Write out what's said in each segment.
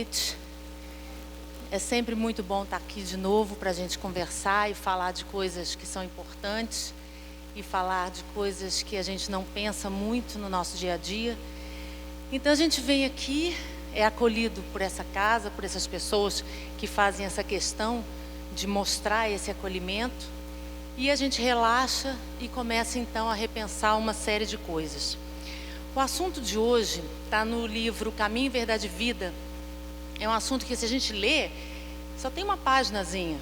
noite. É sempre muito bom estar aqui de novo para a gente conversar e falar de coisas que são importantes e falar de coisas que a gente não pensa muito no nosso dia a dia. Então a gente vem aqui, é acolhido por essa casa, por essas pessoas que fazem essa questão de mostrar esse acolhimento, e a gente relaxa e começa então a repensar uma série de coisas. O assunto de hoje está no livro Caminho, Verdade e Vida. É um assunto que, se a gente lê, só tem uma paginazinha,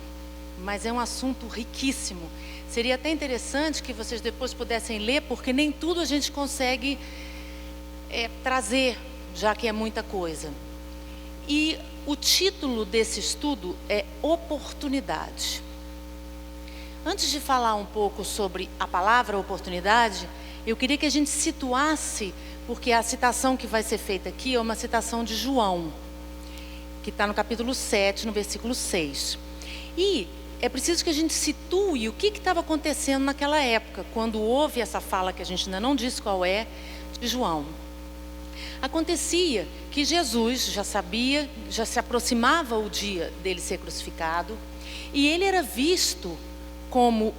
mas é um assunto riquíssimo. Seria até interessante que vocês depois pudessem ler, porque nem tudo a gente consegue trazer, já que é muita coisa. E o título desse estudo é Oportunidade. Antes de falar um pouco sobre a palavra oportunidade, eu queria que a gente situasse, porque a citação que vai ser feita aqui é uma citação de João, que está no capítulo 7, no versículo 6. E é preciso que a gente situe o que estava acontecendo naquela época, quando houve essa fala, que a gente ainda não disse qual é, de João. Acontecia que Jesus já sabia, já se aproximava o dia dele ser crucificado, e ele era visto como,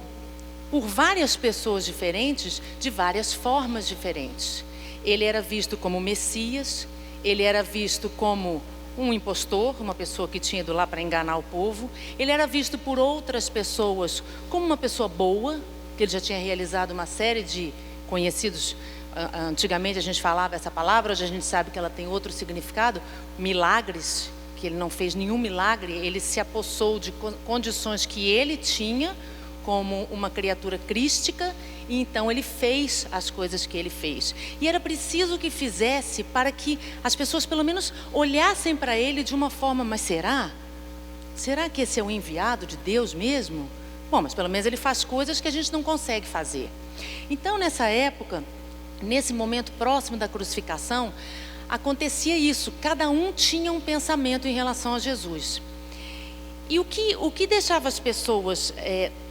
por várias pessoas diferentes, de várias formas diferentes. Ele era visto como Messias, ele era visto como um impostor, uma pessoa que tinha ido lá para enganar o povo. Ele era visto por outras pessoas como uma pessoa boa, que ele já tinha realizado uma série de conhecidos. Antigamente a gente falava essa palavra, hoje a gente sabe que ela tem outro significado, milagres, que ele não fez nenhum milagre, ele se apossou de condições que ele tinha como uma criatura crística, e então ele fez as coisas que ele fez. E era preciso que fizesse para que as pessoas pelo menos olhassem para ele de uma forma, mas será? Será que esse é o enviado de Deus mesmo? Bom, mas pelo menos ele faz coisas que a gente não consegue fazer. Então, nessa época, nesse momento próximo da crucificação, acontecia isso, cada um tinha um pensamento em relação a Jesus. E o que deixava as pessoas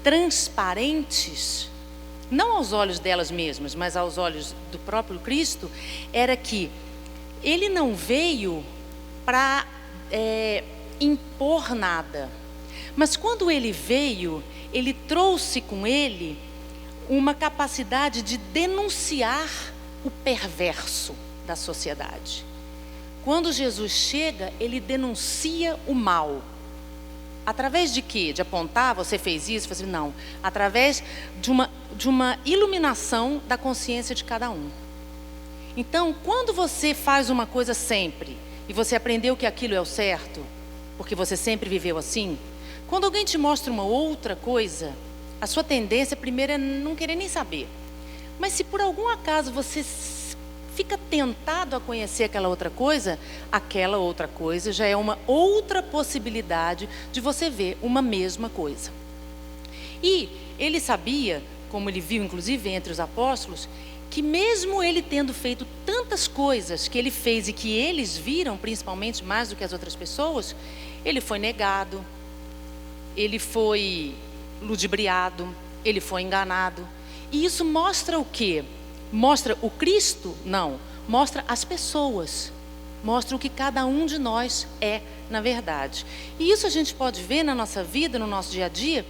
transparentes, não aos olhos delas mesmas, mas aos olhos do próprio Cristo, era que ele não veio para impor nada. Mas quando ele veio, ele trouxe com ele uma capacidade de denunciar o perverso da sociedade. Quando Jesus chega, ele denuncia o mal. Através de quê? De apontar, você fez isso? Você... Não. Através de uma iluminação da consciência de cada um. Então, quando você faz uma coisa sempre, e você aprendeu que aquilo é o certo, porque você sempre viveu assim, quando alguém te mostra uma outra coisa, a sua tendência primeiro é não querer nem saber. Mas se por algum acaso você fica tentado a conhecer aquela outra coisa já é uma outra possibilidade de você ver uma mesma coisa. E ele sabia, como ele viu inclusive entre os apóstolos, que mesmo ele tendo feito tantas coisas que ele fez e que eles viram, principalmente mais do que as outras pessoas, ele foi negado, ele foi ludibriado, ele foi enganado. E isso mostra o quê? Mostra o Cristo? Não. Mostra as pessoas. Mostra o que cada um de nós é, na verdade. E isso a gente pode ver na nossa vida, no nosso dia a dia,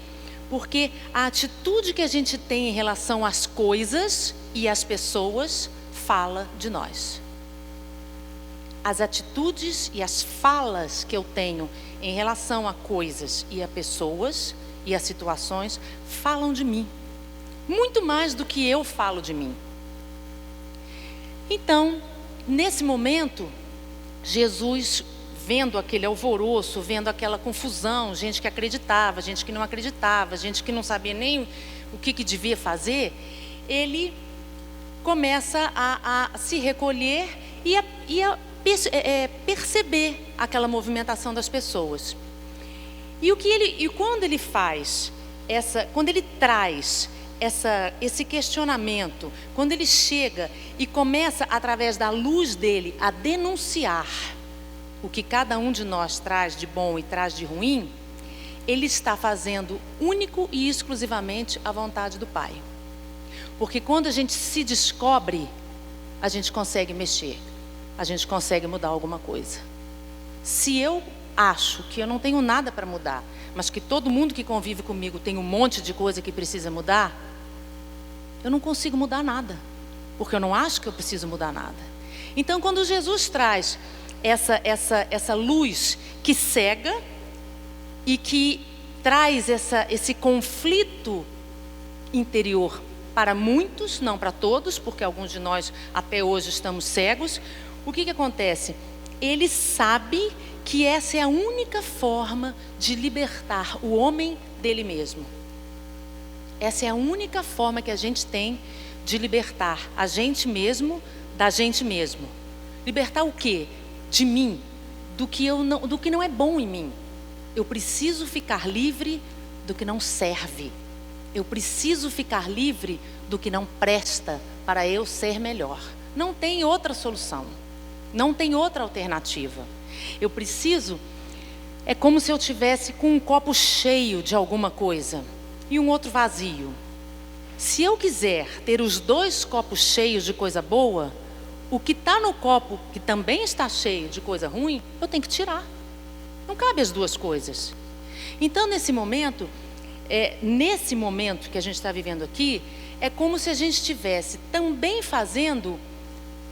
porque a atitude que a gente tem em relação às coisas e às pessoas fala de nós. As atitudes e as falas que eu tenho em relação a coisas e a pessoas e a situações falam de mim. Muito mais do que eu falo de mim. Então, nesse momento, Jesus, vendo aquele alvoroço, vendo aquela confusão, gente que acreditava, gente que não acreditava, gente que não sabia nem o que devia fazer, ele começa a se recolher e a perceber aquela movimentação das pessoas. E quando ele faz quando ele traz esse questionamento, quando ele chega e começa, através da luz dele, a denunciar o que cada um de nós traz de bom e traz de ruim, ele está fazendo único e exclusivamente a vontade do Pai. Porque quando a gente se descobre, a gente consegue mexer, a gente consegue mudar alguma coisa. Se eu acho que eu não tenho nada para mudar, mas que todo mundo que convive comigo tem um monte de coisa que precisa mudar, eu não consigo mudar nada, porque eu não acho que eu preciso mudar nada. Então, quando Jesus traz essa luz que cega e que traz esse conflito interior para muitos, não para todos, porque alguns de nós até hoje estamos cegos, o que acontece? Ele sabe que essa é a única forma de libertar o homem dele mesmo. Essa é a única forma que a gente tem de libertar a gente mesmo da gente mesmo. Libertar o quê? De mim, do que não é bom em mim. Eu preciso ficar livre do que não serve. Eu preciso ficar livre do que não presta para eu ser melhor. Não tem outra solução. Não tem outra alternativa. Eu preciso, é como se eu tivesse com um copo cheio de alguma coisa e um outro vazio. Se eu quiser ter os dois copos cheios de coisa boa, o que está no copo, que também está cheio de coisa ruim, eu tenho que tirar. Não cabe as duas coisas. Então, nesse momento que a gente está vivendo aqui, é como se a gente estivesse também fazendo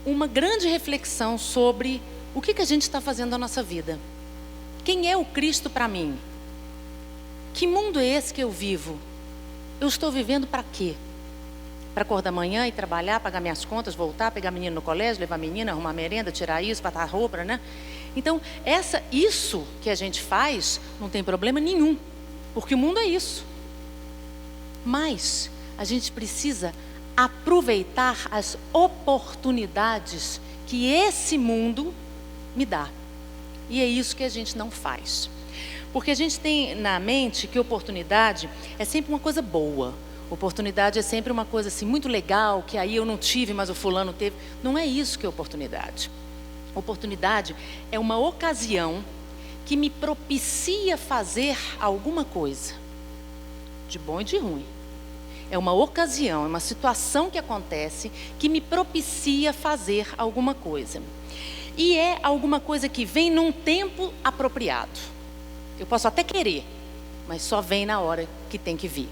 uma grande reflexão sobre o que a gente está fazendo na nossa vida. Quem é o Cristo para mim? Que mundo é esse que eu vivo? Eu estou vivendo para quê? Para acordar amanhã e trabalhar, pagar minhas contas, voltar, pegar menino no colégio, levar a menina, arrumar merenda, tirar isso, botar roupa, né? Então, isso que a gente faz, não tem problema nenhum, porque o mundo é isso. Mas a gente precisa aproveitar as oportunidades que esse mundo me dá. E é isso que a gente não faz. Porque a gente tem na mente que oportunidade é sempre uma coisa boa. Oportunidade é sempre uma coisa assim muito legal, que aí eu não tive, mas o fulano teve. Não é isso que é oportunidade. Oportunidade é uma ocasião que me propicia fazer alguma coisa, de bom e de ruim. É uma ocasião, é uma situação que acontece que me propicia fazer alguma coisa. E é alguma coisa que vem num tempo apropriado. Eu posso até querer, mas só vem na hora que tem que vir.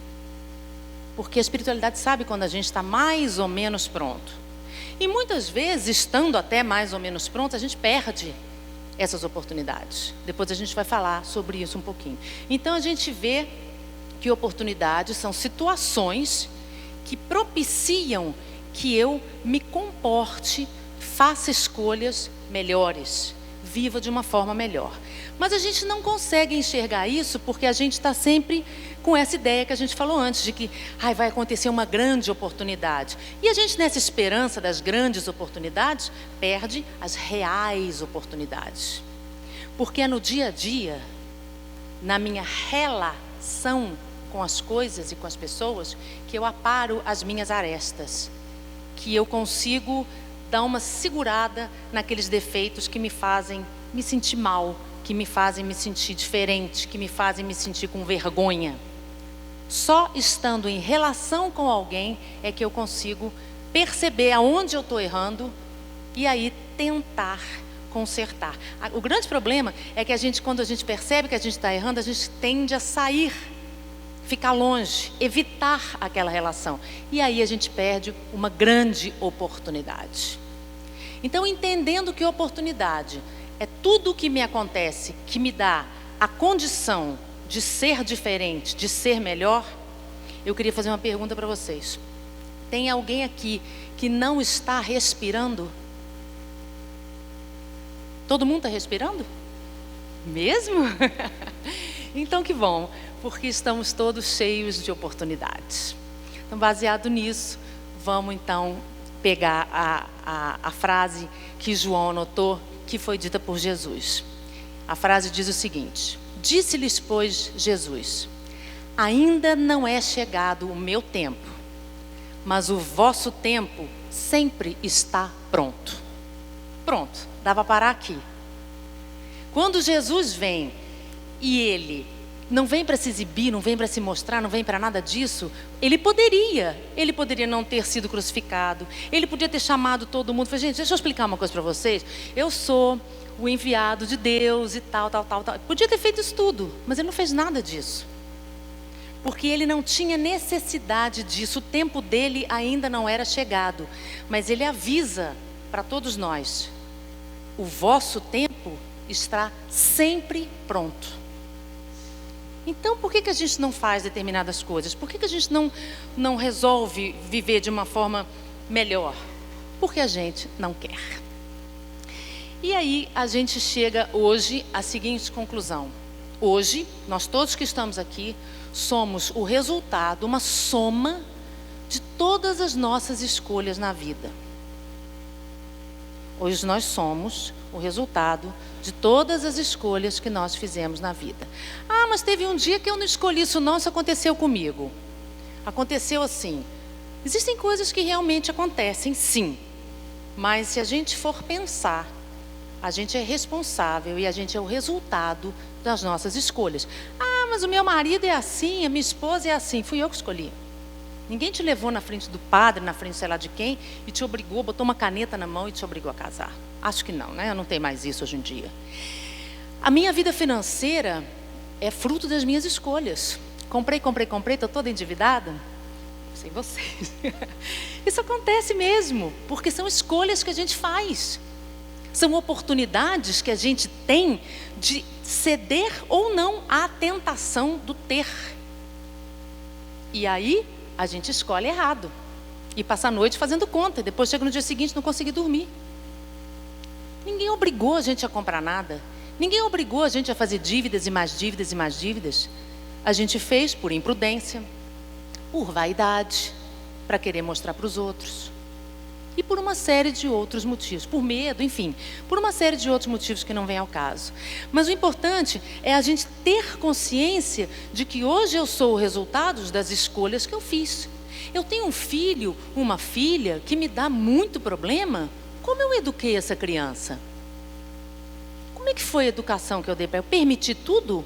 Porque a espiritualidade sabe quando a gente está mais ou menos pronto. E muitas vezes, estando até mais ou menos pronto, a gente perde essas oportunidades. Depois a gente vai falar sobre isso um pouquinho. Então a gente vê que oportunidades são situações que propiciam que eu me comporte, faça escolhas melhores, viva de uma forma melhor. Mas a gente não consegue enxergar isso porque a gente está sempre com essa ideia que a gente falou antes, de que vai acontecer uma grande oportunidade. E a gente, nessa esperança das grandes oportunidades, perde as reais oportunidades. Porque é no dia a dia, na minha relação com as coisas e com as pessoas, que eu aparo as minhas arestas, que eu consigo dar uma segurada naqueles defeitos que me fazem me sentir mal, que me fazem me sentir diferente, que me fazem me sentir com vergonha. Só estando em relação com alguém é que eu consigo perceber aonde eu estou errando e aí tentar consertar. O grande problema é que quando a gente percebe que a gente está errando, a gente tende a sair, ficar longe, evitar aquela relação. E aí a gente perde uma grande oportunidade. Então, entendendo que oportunidade é tudo o que me acontece, que me dá a condição de ser diferente, de ser melhor, eu queria fazer uma pergunta para vocês. Tem alguém aqui que não está respirando? Todo mundo está respirando? Mesmo? Então que bom, porque estamos todos cheios de oportunidades. Então, baseado nisso, vamos então pegar a frase que João anotou, que foi dita por Jesus. A frase diz o seguinte: disse-lhes, pois, Jesus: ainda não é chegado o meu tempo, mas o vosso tempo sempre está pronto. Pronto, dá para parar aqui. Quando Jesus vem e ele não vem para se exibir, não vem para se mostrar, não vem para nada disso, ele poderia não ter sido crucificado, ele podia ter chamado todo mundo. Falei, gente, deixa eu explicar uma coisa para vocês. Eu sou o enviado de Deus e tal. Podia ter feito isso tudo, mas ele não fez nada disso. Porque ele não tinha necessidade disso, o tempo dele ainda não era chegado. Mas ele avisa para todos nós: o vosso tempo está sempre pronto. Então, por que a gente não faz determinadas coisas? Por que a gente não resolve viver de uma forma melhor? Porque a gente não quer. E aí a gente chega hoje à seguinte conclusão: hoje, nós todos que estamos aqui somos o resultado, uma soma de todas as nossas escolhas na vida. Hoje nós somos o resultado de todas as escolhas que nós fizemos na vida. Ah, mas teve um dia que eu não escolhi isso não, isso aconteceu comigo. Aconteceu assim. Existem coisas que realmente acontecem, sim. Mas se a gente for pensar, a gente é responsável e a gente é o resultado das nossas escolhas. Ah, mas o meu marido é assim, a minha esposa é assim. Fui eu que escolhi. Ninguém te levou na frente do padre, na frente sei lá de quem, e te obrigou, botou uma caneta na mão e te obrigou a casar. Acho que não, né? Eu não tenho mais isso hoje em dia. A minha vida financeira é fruto das minhas escolhas. Comprei, estou toda endividada. Não sei vocês. Isso acontece mesmo, porque são escolhas que a gente faz. São oportunidades que a gente tem de ceder ou não à tentação do ter. E aí a gente escolhe errado. E passa a noite fazendo conta. E depois chega no dia seguinte e não consegue dormir. Ninguém obrigou a gente a comprar nada. Ninguém obrigou a gente a fazer dívidas e mais dívidas e mais dívidas. A gente fez por imprudência, por vaidade, para querer mostrar para os outros. E por uma série de outros motivos, por medo, enfim, por uma série de outros motivos que não vem ao caso. Mas o importante é a gente ter consciência de que hoje eu sou o resultado das escolhas que eu fiz. Eu tenho um filho, uma filha que me dá muito problema. Como eu eduquei essa criança? Como é que foi a educação que eu dei para ela? Eu permiti tudo?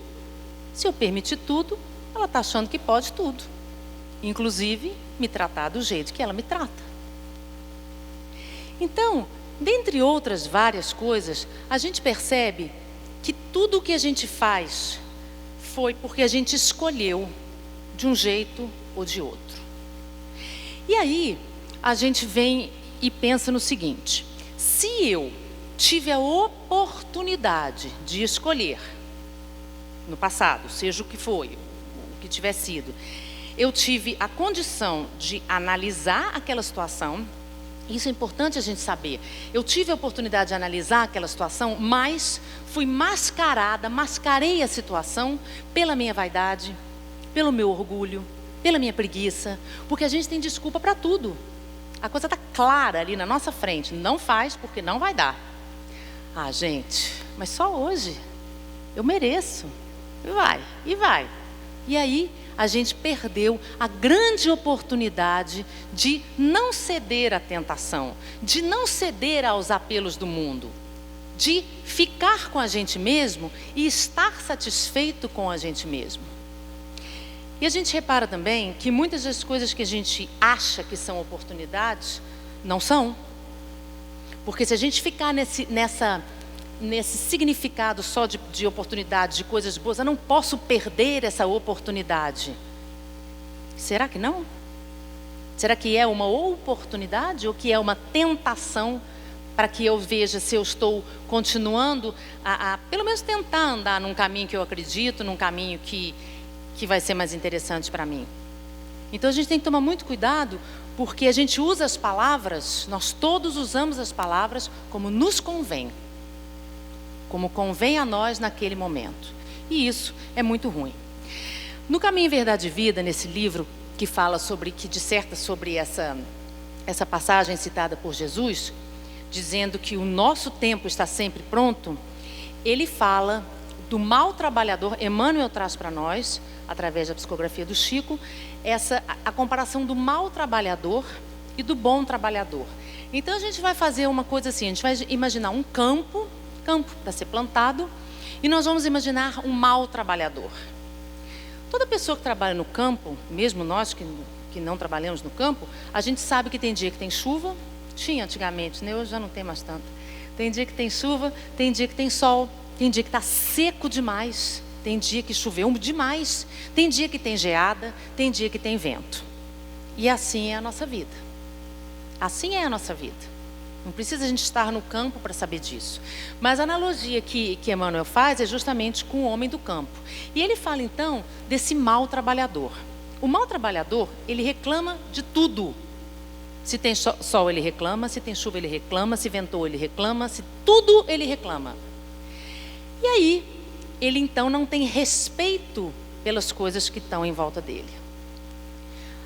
Se eu permitir tudo, ela está achando que pode tudo. Inclusive, me tratar do jeito que ela me trata. Então, dentre outras várias coisas, a gente percebe que tudo o que a gente faz foi porque a gente escolheu de um jeito ou de outro. E aí, a gente vem e pensa no seguinte: se eu tive a oportunidade de escolher, no passado, seja o que foi, o que tiver sido, eu tive a condição de analisar aquela situação. Isso é importante a gente saber. Eu tive a oportunidade de analisar aquela situação, mas fui mascarei a situação pela minha vaidade, pelo meu orgulho, pela minha preguiça, porque a gente tem desculpa para tudo. A coisa está clara ali na nossa frente. Não faz porque não vai dar. Ah, gente, mas só hoje. Eu mereço. E vai. E aí a gente perdeu a grande oportunidade de não ceder à tentação, de não ceder aos apelos do mundo, de ficar com a gente mesmo e estar satisfeito com a gente mesmo. E a gente repara também que muitas das coisas que a gente acha que são oportunidades, não são. Porque se a gente ficar nesse significado só de oportunidade, de coisas boas, eu não posso perder essa oportunidade. Será que não? Será que é uma oportunidade ou que é uma tentação para que eu veja se eu estou continuando a pelo menos tentar andar num caminho que eu acredito, num caminho que vai ser mais interessante para mim? Então a gente tem que tomar muito cuidado, porque a gente usa as palavras, nós todos usamos as palavras como nos convém. Como convém a nós naquele momento. E isso é muito ruim. No Caminho, Verdade e Vida, nesse livro que fala que disserta sobre essa passagem citada por Jesus, dizendo que o nosso tempo está sempre pronto, ele fala do mau trabalhador. Emmanuel traz para nós, através da psicografia do Chico, a comparação do mau trabalhador e do bom trabalhador. Então a gente vai fazer uma coisa assim, a gente vai imaginar um campo para ser plantado, e nós vamos imaginar um mau trabalhador. Toda pessoa que trabalha no campo, mesmo nós que não trabalhamos no campo, a gente sabe que tem dia que tem chuva, tinha antigamente, né? Hoje já não tem mais tanto. Tem dia que tem chuva, tem dia que tem sol, tem dia que está seco demais, tem dia que choveu demais, tem dia que tem geada, tem dia que tem vento. E assim é a nossa vida. Assim é a nossa vida. Não precisa a gente estar no campo para saber disso. Mas a analogia que Emmanuel faz é justamente com o homem do campo. E ele fala então desse mau trabalhador. O mau trabalhador, ele reclama de tudo. Se tem sol, ele reclama. Se tem chuva, ele reclama. Se ventou, ele reclama. Se tudo, ele reclama. E aí, ele então não tem respeito pelas coisas que estão em volta dele.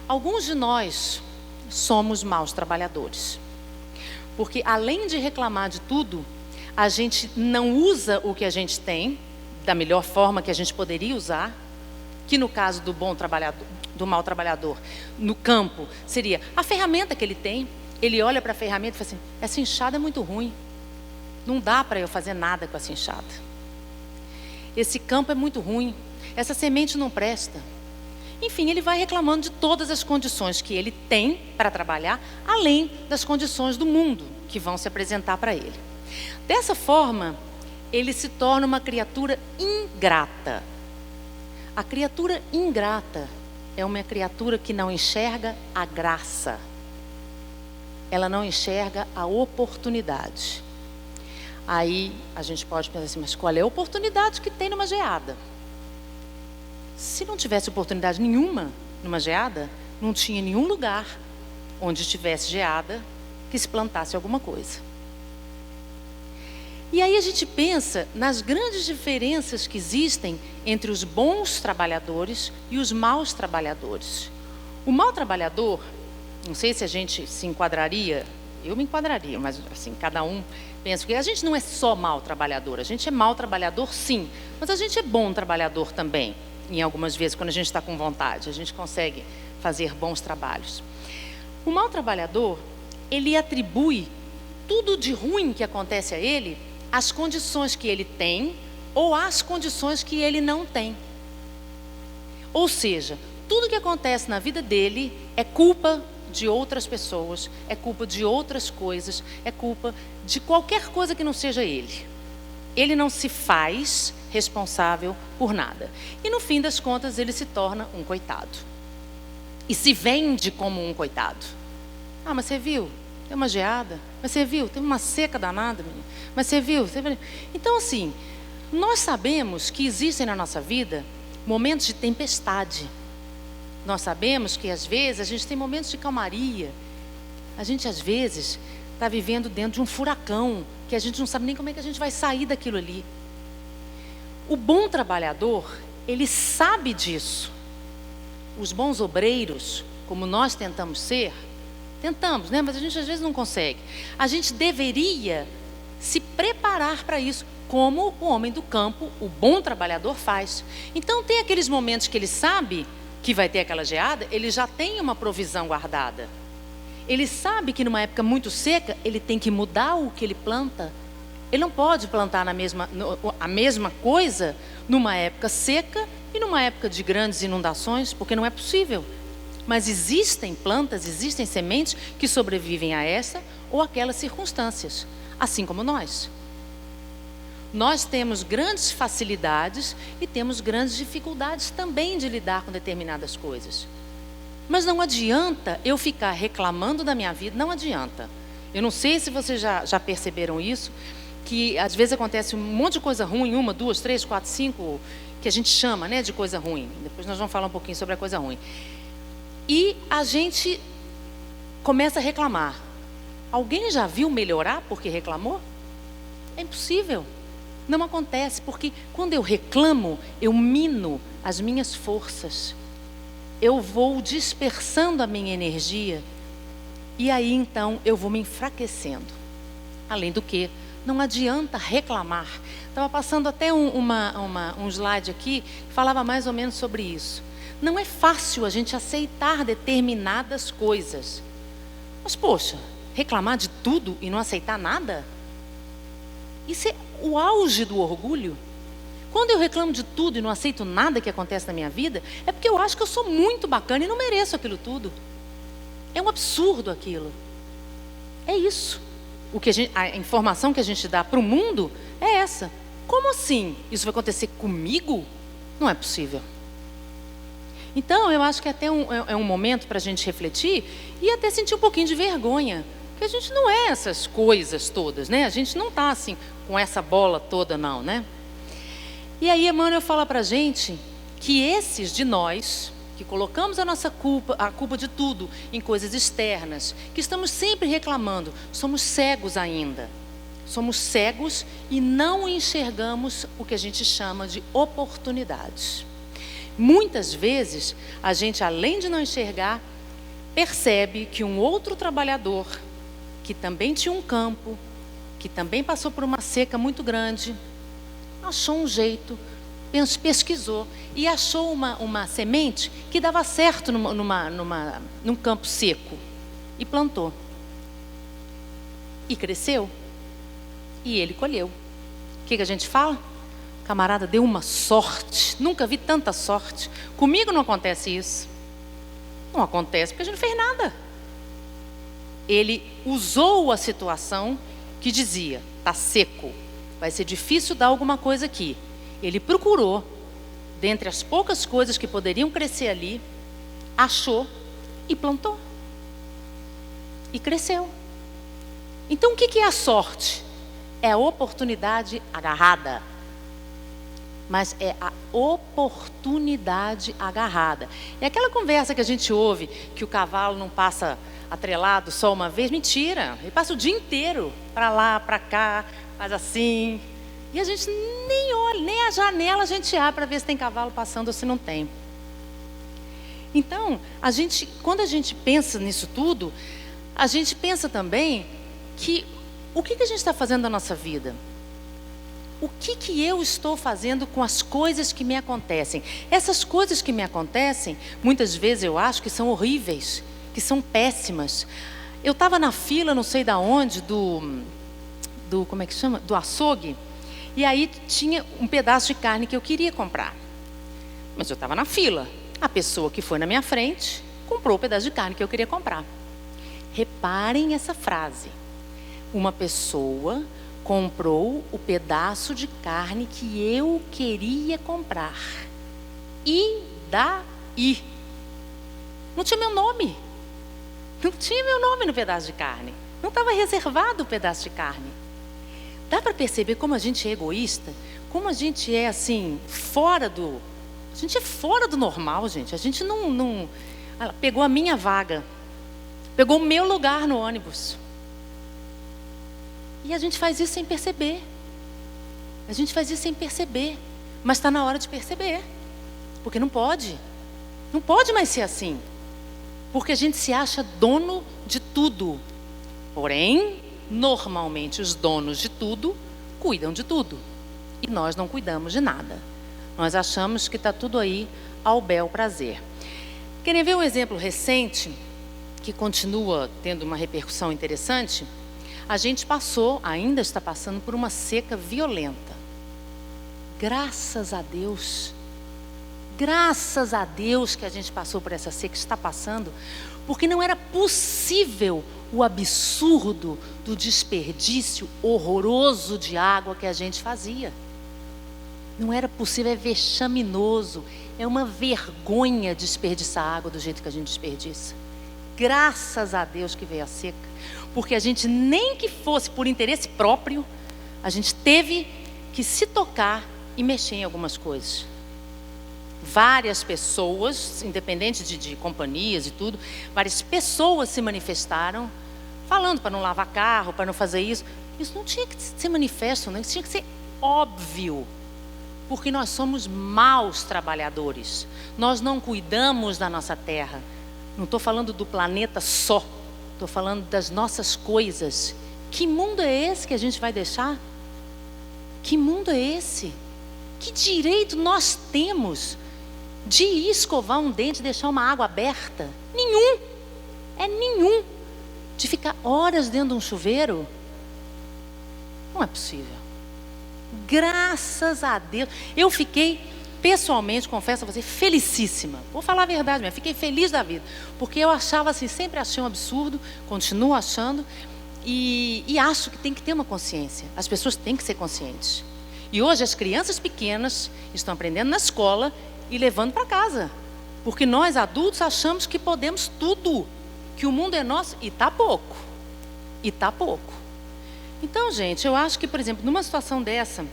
Alguns de nós somos maus trabalhadores. Porque além de reclamar de tudo, a gente não usa o que a gente tem da melhor forma que a gente poderia usar, que no caso do bom trabalhador, do mau trabalhador, no campo, seria a ferramenta que ele tem. Ele olha para a ferramenta e fala assim: essa enxada é muito ruim, não dá para eu fazer nada com essa enxada. Esse campo é muito ruim, essa semente não presta. Enfim, ele vai reclamando de todas as condições que ele tem para trabalhar, além das condições do mundo que vão se apresentar para ele. Dessa forma, ele se torna uma criatura ingrata. A criatura ingrata é uma criatura que não enxerga a graça. Ela não enxerga a oportunidade. Aí a gente pode pensar assim: mas qual é a oportunidade que tem numa geada? Se não tivesse oportunidade nenhuma numa geada, não tinha nenhum lugar onde tivesse geada que se plantasse alguma coisa. E aí a gente pensa nas grandes diferenças que existem entre os bons trabalhadores e os maus trabalhadores. O mau trabalhador, não sei se a gente se enquadraria, eu me enquadraria, mas assim, cada um pensa que a gente não é só mau trabalhador, a gente é mau trabalhador sim, mas a gente é bom trabalhador também. Em algumas vezes, quando a gente está com vontade, a gente consegue fazer bons trabalhos. O mau trabalhador, ele atribui tudo de ruim que acontece a ele às condições que ele tem ou às condições que ele não tem. Ou seja, tudo que acontece na vida dele é culpa de outras pessoas, é culpa de outras coisas, é culpa de qualquer coisa que não seja ele. Ele não se faz responsável por nada. E no fim das contas, ele se torna um coitado. E se vende como um coitado. Ah, mas você viu? Tem uma geada. Mas você viu? Tem uma seca danada, menina. Mas você viu? Então, assim, nós sabemos que existem na nossa vida momentos de tempestade. Nós sabemos que, às vezes, a gente tem momentos de calmaria. A gente, às vezes, está vivendo dentro de um furacão, que a gente não sabe nem como é que a gente vai sair daquilo ali. O bom trabalhador, ele sabe disso. Os bons obreiros, como nós tentamos ser, tentamos, né? Mas a gente às vezes não consegue. A gente deveria se preparar para isso, como o homem do campo, o bom trabalhador, faz. Então tem aqueles momentos que ele sabe que vai ter aquela geada, ele já tem uma provisão guardada. Ele sabe que numa época muito seca, ele tem que mudar o que ele planta. Ele não pode plantar a mesma coisa numa época seca e numa época de grandes inundações, porque não é possível. Mas existem plantas, existem sementes que sobrevivem a essa ou aquelas circunstâncias, assim como nós. Nós temos grandes facilidades e temos grandes dificuldades também de lidar com determinadas coisas. Mas não adianta eu ficar reclamando da minha vida, não adianta. Eu não sei se vocês já perceberam isso, que às vezes acontece um monte de coisa ruim, 1, 2, 3, 4, 5, que a gente chama, né, de coisa ruim. Depois nós vamos falar um pouquinho sobre a coisa ruim. E a gente começa a reclamar. Alguém já viu melhorar porque reclamou? É impossível. Não acontece, porque quando eu reclamo, eu mino as minhas forças. Eu vou dispersando a minha energia e aí então eu vou me enfraquecendo. Além do que, não adianta reclamar. Estava passando até um slide aqui que falava mais ou menos sobre isso. Não é fácil a gente aceitar determinadas coisas. Mas poxa, reclamar de tudo e não aceitar nada? Isso é o auge do orgulho. Quando eu reclamo de tudo e não aceito nada que acontece na minha vida, é porque eu acho que eu sou muito bacana e não mereço aquilo tudo. É um absurdo aquilo. É isso. a informação que a gente dá para o mundo é essa. Como assim? Isso vai acontecer comigo? Não é possível. Então, eu acho que até é um momento para a gente refletir e até sentir um pouquinho de vergonha. Porque a gente não é essas coisas todas, né? A gente não está assim, com essa bola toda, não, né? E aí, Emmanuel fala para a gente que esses de nós, que colocamos a culpa de tudo em coisas externas, que estamos sempre reclamando, somos cegos ainda. Somos cegos e não enxergamos o que a gente chama de oportunidades. Muitas vezes, a gente, além de não enxergar, percebe que um outro trabalhador, que também tinha um campo, que também passou por uma seca muito grande, achou um jeito, pesquisou e achou uma semente que dava certo num campo seco e plantou. E cresceu. E ele colheu. O que a gente fala? O camarada deu uma sorte. Nunca vi tanta sorte. Comigo não acontece isso. Não acontece porque a gente não fez nada. Ele usou a situação que dizia, está seco, vai ser difícil dar alguma coisa aqui. Ele procurou, dentre as poucas coisas que poderiam crescer ali, achou e plantou. E cresceu. Então o que é a sorte? É a oportunidade agarrada. Mas é a oportunidade agarrada. É aquela conversa que a gente ouve, que o cavalo não passa atrelado só uma vez. Mentira, ele passa o dia inteiro, para lá, para cá, faz assim. E a gente nem olha, nem a janela a gente abre para ver se tem cavalo passando ou se não tem. Então, quando a gente pensa nisso tudo, a gente pensa também que o que a gente está fazendo na nossa vida? O que eu estou fazendo com as coisas que me acontecem? Essas coisas que me acontecem, muitas vezes eu acho que são horríveis, que são péssimas. Eu estava na fila, não sei da onde, como é que chama? Do açougue. E aí tinha um pedaço de carne que eu queria comprar. Mas eu estava na fila. A pessoa que foi na minha frente comprou o pedaço de carne que eu queria comprar. Reparem essa frase. Uma pessoa comprou o pedaço de carne que eu queria comprar. E daí? Não tinha meu nome. Não tinha meu nome no pedaço de carne. Não estava reservado o pedaço de carne. Dá para perceber como a gente é egoísta? Como a gente é assim, a gente é fora do normal, gente. A gente não... Ela pegou a minha vaga. Pegou o meu lugar no ônibus. E a gente faz isso sem perceber. A gente faz isso sem perceber. Mas está na hora de perceber. Porque não pode. Não pode mais ser assim. Porque a gente se acha dono de tudo. Porém, normalmente os donos de tudo cuidam de tudo. E nós não cuidamos de nada. Nós achamos que está tudo aí ao bel prazer. Querem ver um exemplo recente que continua tendo uma repercussão interessante? A gente ainda está passando por uma seca violenta. Graças a Deus que a gente passou por essa seca, está passando, porque não era possível o absurdo do desperdício horroroso de água que a gente fazia. Não era possível, é vexaminoso, é uma vergonha desperdiçar água do jeito que a gente desperdiça. Graças a Deus que veio a seca, porque a gente, nem que fosse por interesse próprio, a gente teve que se tocar e mexer em algumas coisas. Várias pessoas, independente de companhias e tudo, várias pessoas se manifestaram, falando para não lavar carro, para não fazer isso. Isso não tinha que ser manifesto, não, isso tinha que ser óbvio. Porque nós somos maus trabalhadores. Nós não cuidamos da nossa terra. Não estou falando do planeta só. Estou falando das nossas coisas. Que mundo é esse que a gente vai deixar? Que mundo é esse? Que direito nós temos de ir escovar um dente e deixar uma água aberta? Nenhum. É nenhum. De ficar horas dentro de um chuveiro? Não é possível. Graças a Deus. Eu fiquei, pessoalmente, confesso a você, felicíssima. Vou falar a verdade mesmo. Fiquei feliz da vida. Porque eu achava assim, sempre achei um absurdo, continuo achando. e acho que tem que ter uma consciência. As pessoas têm que ser conscientes. E hoje as crianças pequenas estão aprendendo na escola e levando para casa. Porque nós adultos achamos que podemos tudo, que o mundo é nosso e está pouco. E está pouco. Então, gente, eu acho que, por exemplo, numa situação dessa,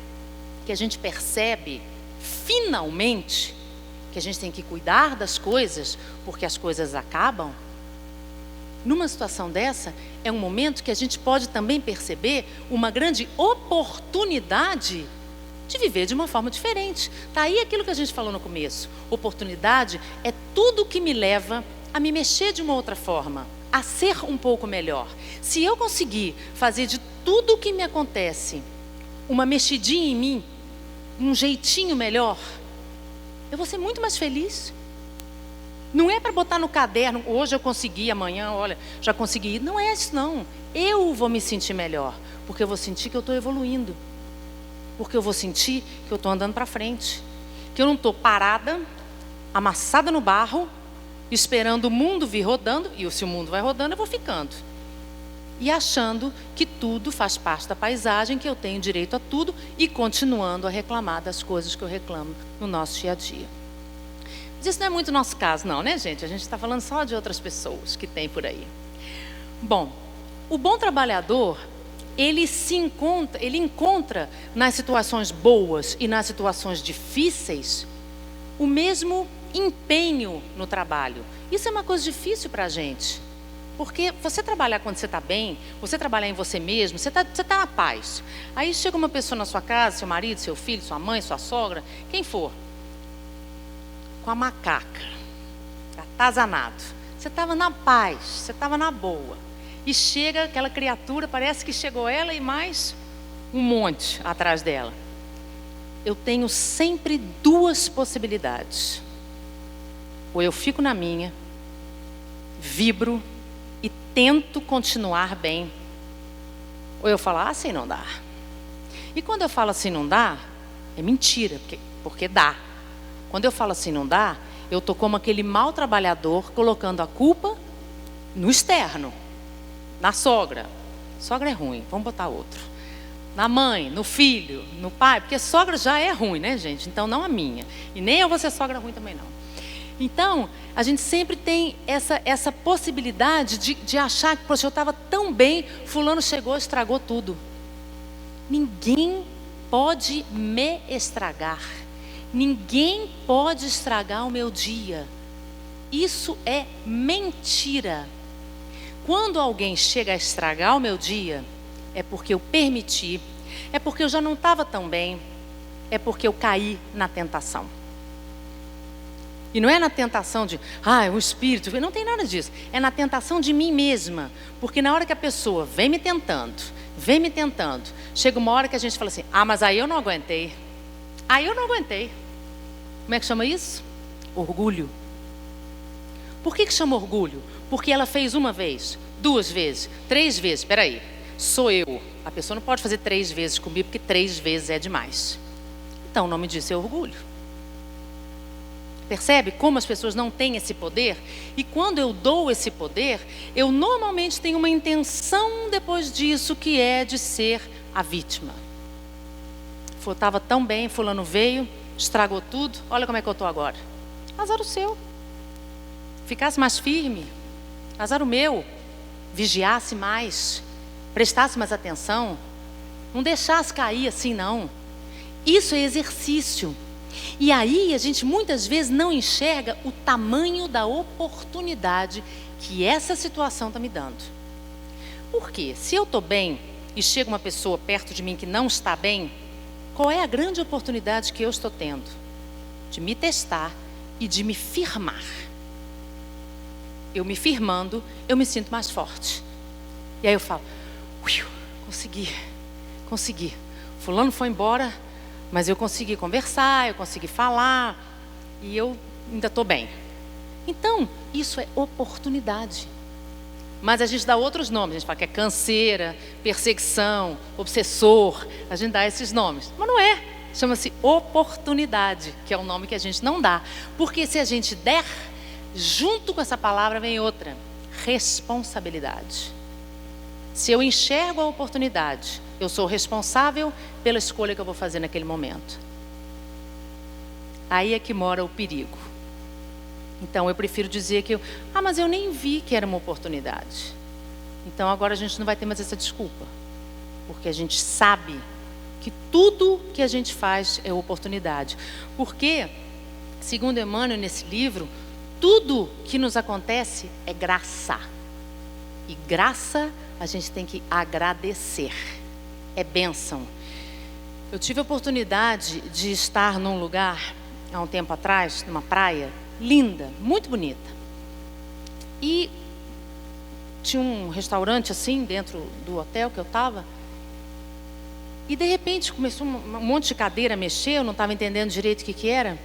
que a gente percebe, finalmente, que a gente tem que cuidar das coisas, porque as coisas acabam, numa situação dessa, é um momento que a gente pode também perceber uma grande oportunidade de viver de uma forma diferente. Está aí aquilo que a gente falou no começo. Oportunidade é tudo que me leva a me mexer de uma outra forma, a ser um pouco melhor. Se eu conseguir fazer de tudo o que me acontece uma mexidinha em mim, um jeitinho melhor, eu vou ser muito mais feliz. Não é para botar no caderno, hoje eu consegui, amanhã, olha, já consegui. Não é isso não. Eu vou me sentir melhor, porque eu vou sentir que eu estou evoluindo. Porque eu vou sentir que eu estou andando para frente. Que eu não estou parada, amassada no barro, esperando o mundo vir rodando, e se o mundo vai rodando, eu vou ficando. E achando que tudo faz parte da paisagem, que eu tenho direito a tudo, e continuando a reclamar das coisas que eu reclamo no nosso dia a dia. Mas isso não é muito o nosso caso, não, né, gente? A gente está falando só de outras pessoas que tem por aí. Bom, o bom trabalhador, ele encontra nas situações boas e nas situações difíceis o mesmo empenho no trabalho. Isso é uma coisa difícil para a gente. Porque você trabalhar quando você está bem, você trabalhar em você mesmo, você tá na paz. Aí chega uma pessoa na sua casa, seu marido, seu filho, sua mãe, sua sogra, quem for, com a macaca, atazanado. Você estava na paz, você estava na boa. E chega aquela criatura, parece que chegou ela e mais um monte atrás dela. Eu tenho sempre duas possibilidades. Ou eu fico na minha, vibro e tento continuar bem. Ou eu falo, assim não dá. E quando eu falo assim não dá, é mentira, porque dá. Quando eu falo assim não dá, eu estou como aquele mau trabalhador colocando a culpa no externo. Na sogra. Sogra é ruim, vamos botar outro. Na mãe, no filho, no pai, porque sogra já é ruim, né, gente? Então não a minha. E nem eu vou ser sogra ruim também não. Então, a gente sempre tem essa possibilidade de achar que, poxa, eu estava tão bem, fulano chegou e estragou tudo. Ninguém pode me estragar. Ninguém pode estragar o meu dia. Isso é mentira. Quando alguém chega a estragar o meu dia, é porque eu permiti, é porque eu já não estava tão bem, é porque eu caí na tentação. E não é na tentação de, o espírito, não tem nada disso. É na tentação de mim mesma. Porque na hora que a pessoa vem me tentando, chega uma hora que a gente fala assim, mas aí eu não aguentei. Aí eu não aguentei. Como é que chama isso? Orgulho. Por que chama orgulho? Porque ela fez uma vez, 2 vezes, 3 vezes. Espera aí, sou eu. A pessoa não pode fazer 3 vezes comigo, porque 3 vezes é demais. Então o nome disso é orgulho. Percebe como as pessoas não têm esse poder? E quando eu dou esse poder, eu normalmente tenho uma intenção depois disso, que é de ser a vítima. Estava tão bem, fulano veio, estragou tudo, olha como é que eu estou agora. Azar o seu. Ficasse mais firme, azar o meu. Vigiasse mais, prestasse mais atenção, não deixasse cair assim não. Isso é exercício. E aí a gente muitas vezes não enxerga o tamanho da oportunidade que essa situação está me dando. Por quê? Se eu estou bem e chega uma pessoa perto de mim que não está bem, qual é a grande oportunidade que eu estou tendo? De me testar e de me firmar. Eu me firmando, eu me sinto mais forte. E aí eu falo, consegui. Fulano foi embora, mas eu consegui conversar, eu consegui falar, e eu ainda estou bem. Então, isso é oportunidade. Mas a gente dá outros nomes, a gente fala que é canseira, perseguição, obsessor, a gente dá esses nomes. Mas não é, chama-se oportunidade, que é o nome que a gente não dá. Porque se a gente der, junto com essa palavra vem outra, responsabilidade. Se eu enxergo a oportunidade, eu sou responsável pela escolha que eu vou fazer naquele momento. Aí é que mora o perigo. Então eu prefiro dizer que mas eu nem vi que era uma oportunidade. Então agora a gente não vai ter mais essa desculpa. Porque a gente sabe que tudo que a gente faz é oportunidade. Porque, segundo Emmanuel nesse livro, tudo que nos acontece é graça. E graça a gente tem que agradecer. É bênção. Eu tive a oportunidade de estar num lugar, há um tempo atrás, numa praia, linda, muito bonita. E tinha um restaurante assim, dentro do hotel que eu estava. E de repente começou um monte de cadeira a mexer, eu não estava entendendo direito o que era.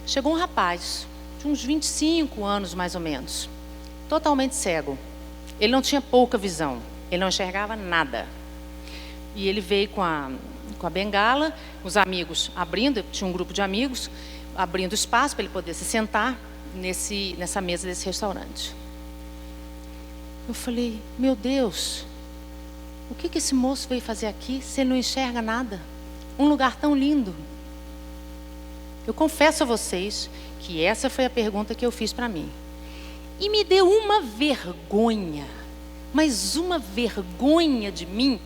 Chegou um rapaz, de uns 25 anos mais ou menos, totalmente cego. Ele não tinha pouca visão, ele não enxergava nada. E ele veio com a bengala, os amigos abrindo, tinha um grupo de amigos, abrindo espaço para ele poder se sentar nessa mesa desse restaurante. Eu falei, meu Deus, o que esse moço veio fazer aqui se ele não enxerga nada? Um lugar tão lindo. Eu confesso a vocês que essa foi a pergunta que eu fiz para mim. E me deu uma vergonha, mas uma vergonha de mim,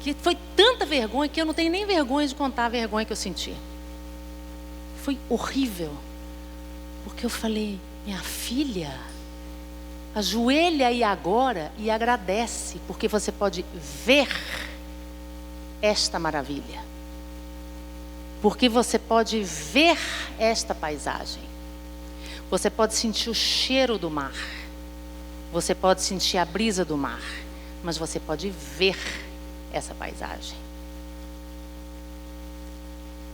que foi tanta vergonha que eu não tenho nem vergonha de contar a vergonha que eu senti. Foi horrível, porque eu falei, minha filha, ajoelha aí agora e agradece, porque você pode ver esta maravilha. Porque você pode ver esta paisagem. Você pode sentir o cheiro do mar. Você pode sentir a brisa do mar. Mas você pode ver essa paisagem.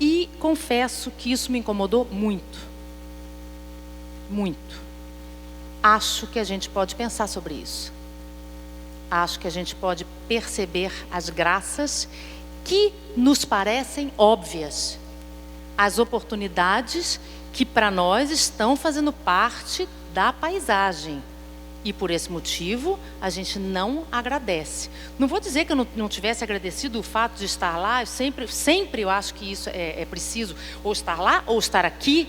E confesso que isso me incomodou muito. Muito. Acho que a gente pode pensar sobre isso. Acho que a gente pode perceber as graças que nos parecem óbvias. As oportunidades que para nós estão fazendo parte da paisagem. E por esse motivo, a gente não agradece. Não vou dizer que eu não tivesse agradecido o fato de estar lá. Eu sempre eu acho que isso é preciso. Ou estar lá, ou estar aqui.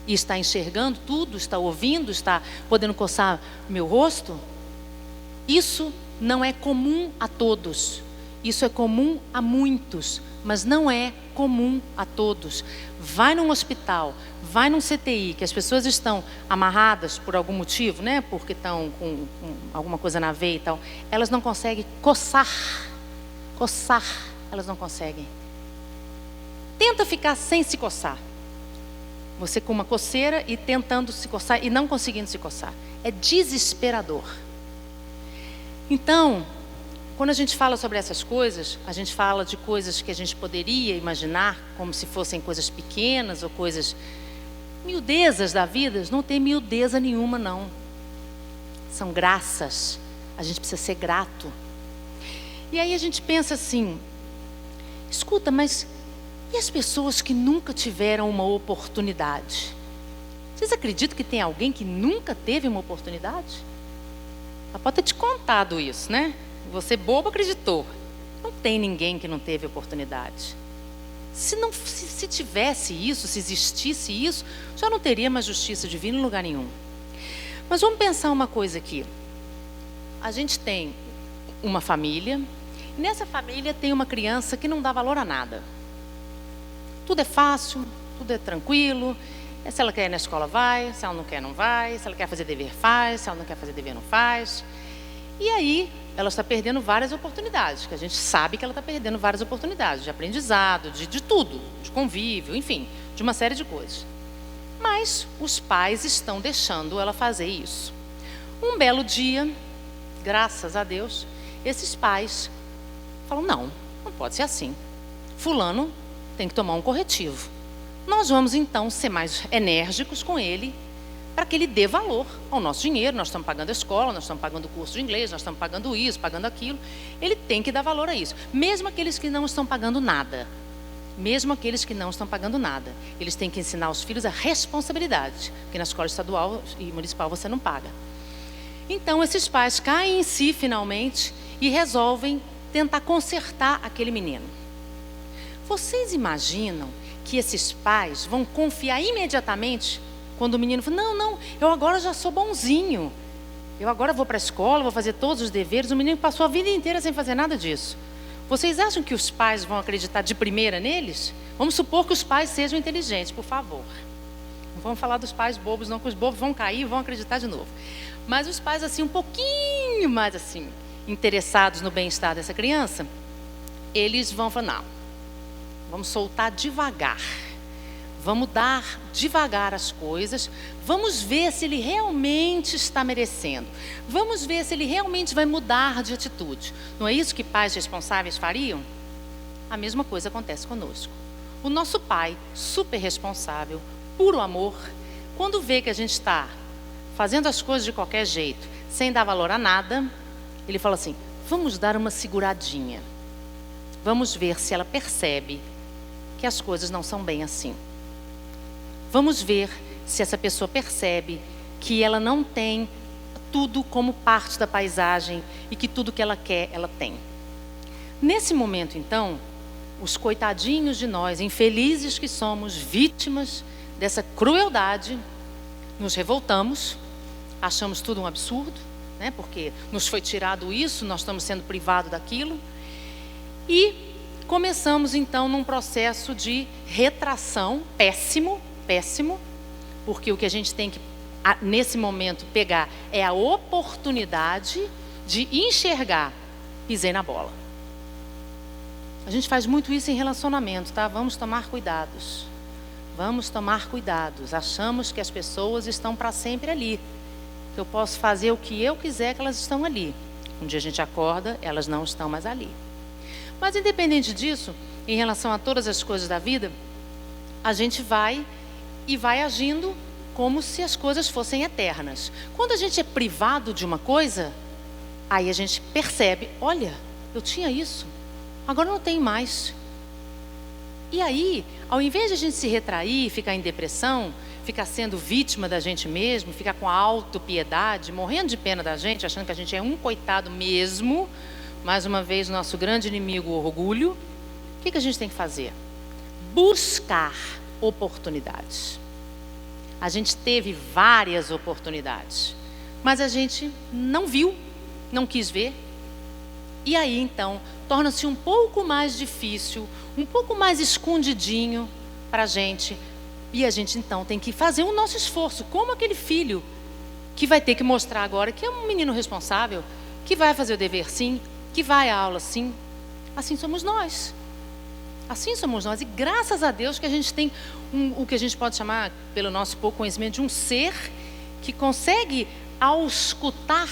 E estar enxergando tudo, estar ouvindo, estar podendo coçar meu rosto. Isso não é comum a todos. Isso é comum a muitos, mas não é comum a todos. Vai num hospital, vai num CTI, que as pessoas estão amarradas por algum motivo, né? Porque estão com alguma coisa na veia e tal. Elas não conseguem coçar, elas não conseguem. Tenta ficar sem se coçar. Você com uma coceira e tentando se coçar e não conseguindo se coçar. É desesperador. Então, quando a gente fala sobre essas coisas, a gente fala de coisas que a gente poderia imaginar como se fossem coisas pequenas ou coisas miudezas da vida. Não tem miudeza nenhuma, não. São graças. A gente precisa ser grato. E aí a gente pensa assim, escuta, mas e as pessoas que nunca tiveram uma oportunidade? Vocês acreditam que tem alguém que nunca teve uma oportunidade? Ela pode ter te contado isso, né? Você bobo acreditou. Não tem ninguém que não teve oportunidade. Se tivesse isso, se existisse isso, já não teria mais justiça divina em lugar nenhum. Mas vamos pensar uma coisa aqui. A gente tem uma família, e nessa família tem uma criança que não dá valor a nada. Tudo é fácil, tudo é tranquilo. Se ela quer ir na escola, vai. Se ela não quer, não vai. Se ela quer fazer dever, faz. Se ela não quer fazer dever, não faz. E aí, ela está perdendo várias oportunidades, que a gente sabe que ela está perdendo várias oportunidades de aprendizado, de tudo, de convívio, enfim, de uma série de coisas. Mas os pais estão deixando ela fazer isso. Um belo dia, graças a Deus, esses pais falam, não pode ser assim. Fulano tem que tomar um corretivo. Nós vamos então ser mais enérgicos com ele, para que ele dê valor ao nosso dinheiro. Nós estamos pagando a escola, nós estamos pagando o curso de inglês, nós estamos pagando isso, pagando aquilo. Ele tem que dar valor a isso. Mesmo aqueles que não estão pagando nada. Mesmo aqueles que não estão pagando nada. Eles têm que ensinar os filhos a responsabilidade. Porque na escola estadual e municipal você não paga. Então esses pais caem em si finalmente e resolvem tentar consertar aquele menino. Vocês imaginam que esses pais vão confiar imediatamente quando o menino fala, não, eu agora já sou bonzinho, eu agora vou para a escola, vou fazer todos os deveres. O menino passou a vida inteira sem fazer nada disso. Vocês acham que os pais vão acreditar de primeira neles? Vamos supor que os pais sejam inteligentes, por favor. Não vamos falar dos pais bobos, não, que os bobos vão cair e vão acreditar de novo. Mas os pais, assim, um pouquinho mais, assim, interessados no bem-estar dessa criança, eles vão falar, não, vamos soltar devagar. Vamos dar devagar as coisas, vamos ver se ele realmente está merecendo. Vamos ver se ele realmente vai mudar de atitude. Não é isso que pais responsáveis fariam? A mesma coisa acontece conosco. O nosso pai, super responsável, puro amor, quando vê que a gente está fazendo as coisas de qualquer jeito, sem dar valor a nada, ele fala assim, vamos dar uma seguradinha. Vamos ver se ela percebe que as coisas não são bem assim. Vamos ver se essa pessoa percebe que ela não tem tudo como parte da paisagem e que tudo que ela quer, ela tem. Nesse momento, então, os coitadinhos de nós, infelizes que somos, vítimas dessa crueldade, nos revoltamos, achamos tudo um absurdo, né? Porque nos foi tirado isso, nós estamos sendo privados daquilo. E começamos, então, num processo de retração péssimo, porque o que a gente tem que, nesse momento, pegar é a oportunidade de enxergar, pisei na bola. A gente faz muito isso em relacionamento, tá? Vamos tomar cuidados. Vamos tomar cuidados. Achamos que as pessoas estão para sempre ali. Que eu posso fazer o que eu quiser, que elas estão ali. Um dia a gente acorda, elas não estão mais ali. Mas independente disso, em relação a todas as coisas da vida, a gente vai agindo como se as coisas fossem eternas. Quando a gente é privado de uma coisa, aí a gente percebe, olha, eu tinha isso, agora não tenho mais. E aí, ao invés de a gente se retrair, ficar em depressão, ficar sendo vítima da gente mesmo, ficar com a autopiedade, morrendo de pena da gente, achando que a gente é um coitado mesmo, mais uma vez o nosso grande inimigo, o orgulho, o que a gente tem que fazer? Buscar oportunidades. A gente teve várias oportunidades, mas a gente não viu, não quis ver. E aí, então, torna-se um pouco mais difícil, um pouco mais escondidinho para a gente. E a gente, então, tem que fazer o nosso esforço, como aquele filho que vai ter que mostrar agora que é um menino responsável, que vai fazer o dever sim, que vai à aula sim. Assim somos nós. Assim somos nós. E graças a Deus que a gente tem o que a gente pode chamar, pelo nosso pouco conhecimento, de um ser que consegue auscultar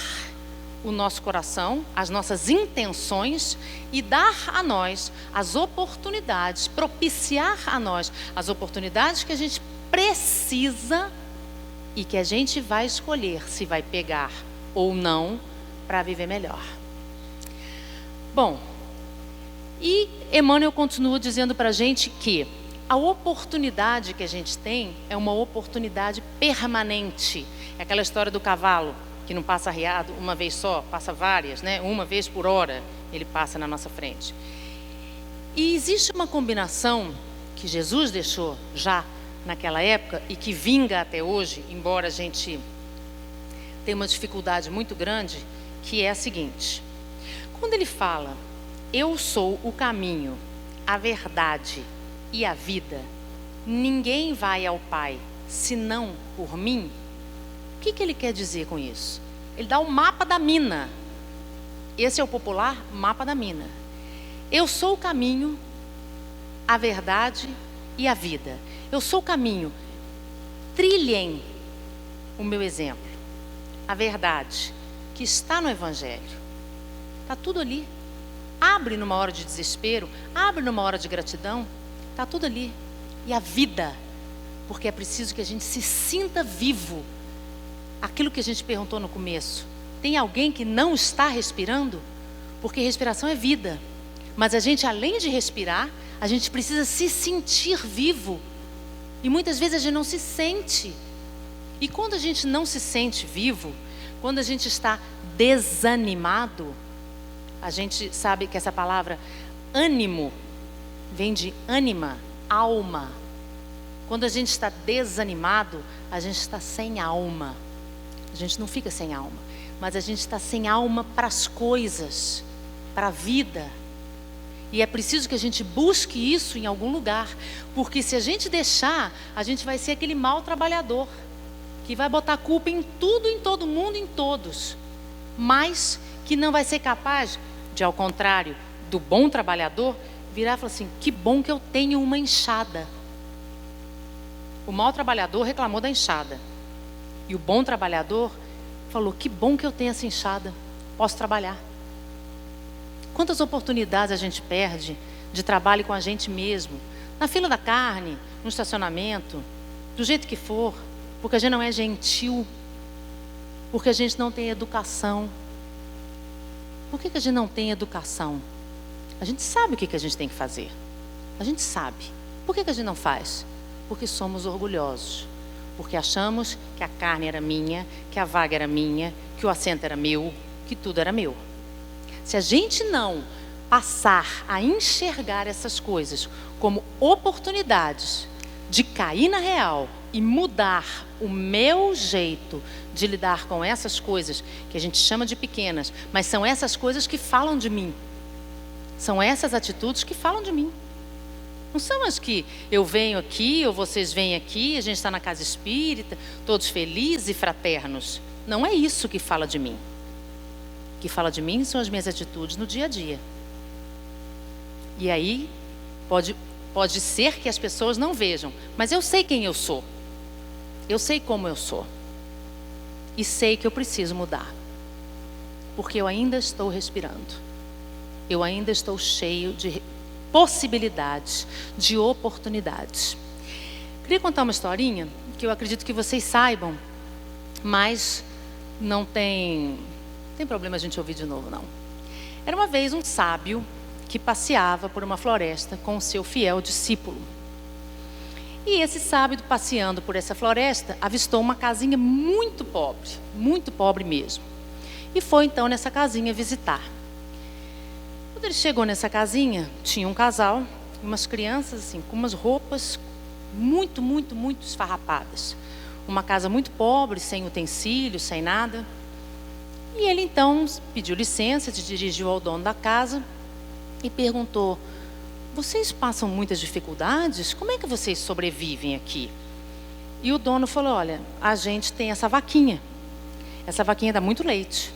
o nosso coração, as nossas intenções e dar a nós as oportunidades, propiciar a nós as oportunidades que a gente precisa e que a gente vai escolher se vai pegar ou não para viver melhor. Bom, e Emmanuel continua dizendo para a gente que a oportunidade que a gente tem é uma oportunidade permanente. É aquela história do cavalo que não passa arriado uma vez só, passa várias, né? Uma vez por hora ele passa na nossa frente. E existe uma combinação que Jesus deixou já naquela época e que vinga até hoje, embora a gente tenha uma dificuldade muito grande, que é a seguinte: quando ele fala, eu sou o caminho, a verdade e a vida, ninguém vai ao Pai senão por mim. O que ele quer dizer com isso? Ele dá o mapa da mina. Esse é o popular mapa da mina. Eu sou o caminho, a verdade e a vida. Eu sou o caminho. Trilhem o meu exemplo. A verdade que está no Evangelho. Está tudo ali. Abre numa hora de desespero, abre numa hora de gratidão. Está tudo ali. E a vida, porque é preciso que a gente se sinta vivo. Aquilo que a gente perguntou no começo, tem alguém que não está respirando? Porque respiração é vida. Mas a gente, além de respirar, a gente precisa se sentir vivo. E muitas vezes a gente não se sente. E quando a gente não se sente vivo, Quando a gente está desanimado, a gente sabe que essa palavra ânimo vem de ânima, alma. Quando a gente está desanimado, a gente está sem alma. A gente não fica sem alma, mas a gente está sem alma para as coisas, para a vida. E é preciso que a gente busque isso em algum lugar, porque se a gente deixar, a gente vai ser aquele mau trabalhador, que vai botar culpa em tudo, em todo mundo, em todos, mas que não vai ser capaz de, ao contrário do bom trabalhador, virar e falar assim: que bom que eu tenho uma enxada. O mau trabalhador reclamou da enxada, e o bom trabalhador falou: que bom que eu tenho essa enxada, posso trabalhar. Quantas oportunidades a gente perde de trabalho com a gente mesmo, na fila da carne, no estacionamento, do jeito que for, porque a gente não é gentil, porque a gente não tem educação. Por que a gente não tem educação? A gente sabe o que a gente tem que fazer. A gente sabe. Por que a gente não faz? Porque somos orgulhosos. Porque achamos que a carne era minha, que a vaga era minha, que o assento era meu, que tudo era meu. Se a gente não passar a enxergar essas coisas como oportunidades de cair na real e mudar o meu jeito de lidar com essas coisas, que a gente chama de pequenas, mas são essas coisas que falam de mim. São essas atitudes que falam de mim. Não são as que eu venho aqui, ou vocês vêm aqui, a gente está na casa espírita, todos felizes e fraternos. Não é isso que fala de mim. O que fala de mim são as minhas atitudes no dia a dia. E aí, pode ser que as pessoas não vejam, mas eu sei quem eu sou. Eu sei como eu sou. E sei que eu preciso mudar. Porque eu ainda estou respirando. Eu ainda estou cheio de possibilidades, de oportunidades. Queria contar uma historinha que eu acredito que vocês saibam, mas não tem problema a gente ouvir de novo, não. Era uma vez um sábio que passeava por uma floresta com o seu fiel discípulo. E esse sábio, passeando por essa floresta, avistou uma casinha muito pobre mesmo. E foi então nessa casinha visitar. Quando ele chegou nessa casinha, tinha um casal, umas crianças assim, com umas roupas muito esfarrapadas. Uma casa muito pobre, sem utensílios, sem nada. E ele então pediu licença, se dirigiu ao dono da casa e perguntou: vocês passam muitas dificuldades? Como é que vocês sobrevivem aqui? E o dono falou: olha, a gente tem essa vaquinha dá muito leite.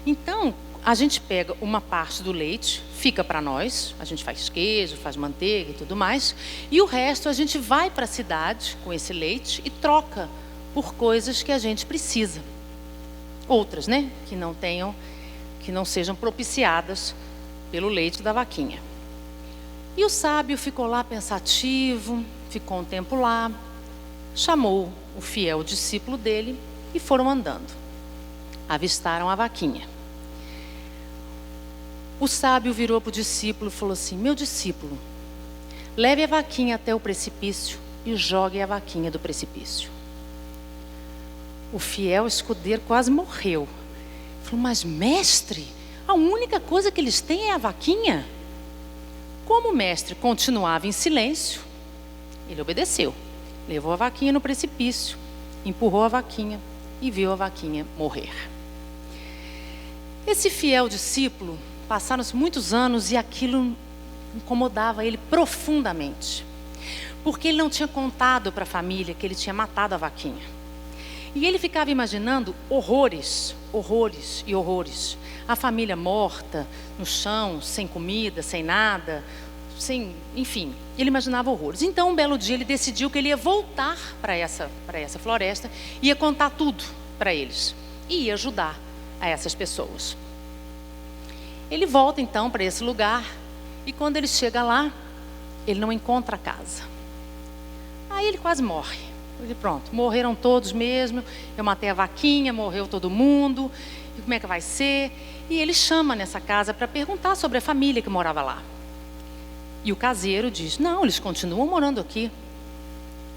Então, a gente pega uma parte do leite, fica para nós, a gente faz queijo, faz manteiga e tudo mais, e o resto a gente vai para a cidade com esse leite e troca por coisas que a gente precisa. Outras, né? Que não sejam propiciadas pelo leite da vaquinha. E o sábio ficou lá pensativo, ficou um tempo lá, chamou o fiel discípulo dele e foram andando. Avistaram a vaquinha. O sábio virou para o discípulo e falou assim: meu discípulo, leve a vaquinha até o precipício e jogue a vaquinha do precipício. O fiel escudeiro quase morreu. Falou: mas mestre, a única coisa que eles têm é a vaquinha? Como o mestre continuava em silêncio, ele obedeceu. Levou a vaquinha no precipício, empurrou a vaquinha e viu a vaquinha morrer. Esse fiel discípulo, passaram-se muitos anos e aquilo incomodava ele profundamente. Porque ele não tinha contado para a família que ele tinha matado a vaquinha. E ele ficava imaginando horrores, horrores e horrores. A família morta, no chão, sem comida, sem nada, enfim, ele imaginava horrores. Então, um belo dia, ele decidiu que ele ia voltar para essa floresta, ia contar tudo para eles e ia ajudar a essas pessoas. Ele volta então para esse lugar e quando ele chega lá, ele não encontra a casa. Aí ele quase morre. Ele, pronto, morreram todos mesmo, eu matei a vaquinha, morreu todo mundo, e como é que vai ser? E ele chama nessa casa para perguntar sobre a família que morava lá. E o caseiro diz: não, eles continuam morando aqui.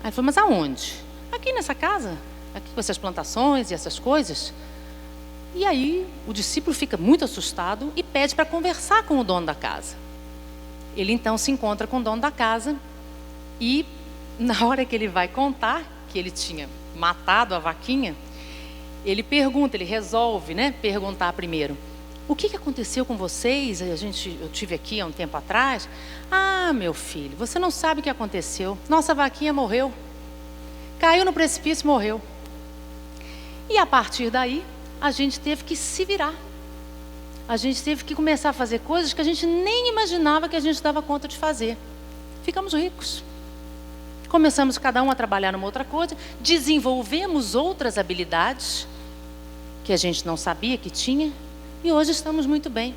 Aí ele falou: mas aonde? Aqui nessa casa, aqui com essas plantações e essas coisas. E aí o discípulo fica muito assustado e pede para conversar com o dono da casa. Ele então se encontra com o dono da casa e na hora que ele vai contar que ele tinha matado a vaquinha, ele pergunta, ele resolve, perguntar primeiro: o que aconteceu com vocês? Eu tive aqui há um tempo atrás. Ah, meu filho, você não sabe o que aconteceu. Nossa vaquinha morreu. Caiu no precipício e morreu. E a partir daí, a gente teve que se virar. A gente teve que começar a fazer coisas que a gente nem imaginava que a gente dava conta de fazer. Ficamos ricos. Começamos cada um a trabalhar numa outra coisa, desenvolvemos outras habilidades que a gente não sabia que tinha, e hoje estamos muito bem.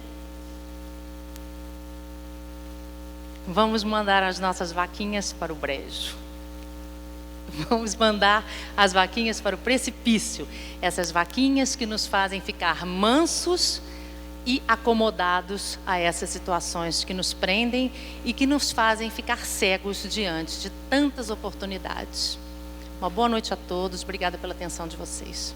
Vamos mandar as nossas vaquinhas para o brejo. Vamos mandar as vaquinhas para o precipício. Essas vaquinhas que nos fazem ficar mansos e acomodados a essas situações que nos prendem e que nos fazem ficar cegos diante de tantas oportunidades. Uma boa noite a todos. Obrigada pela atenção de vocês.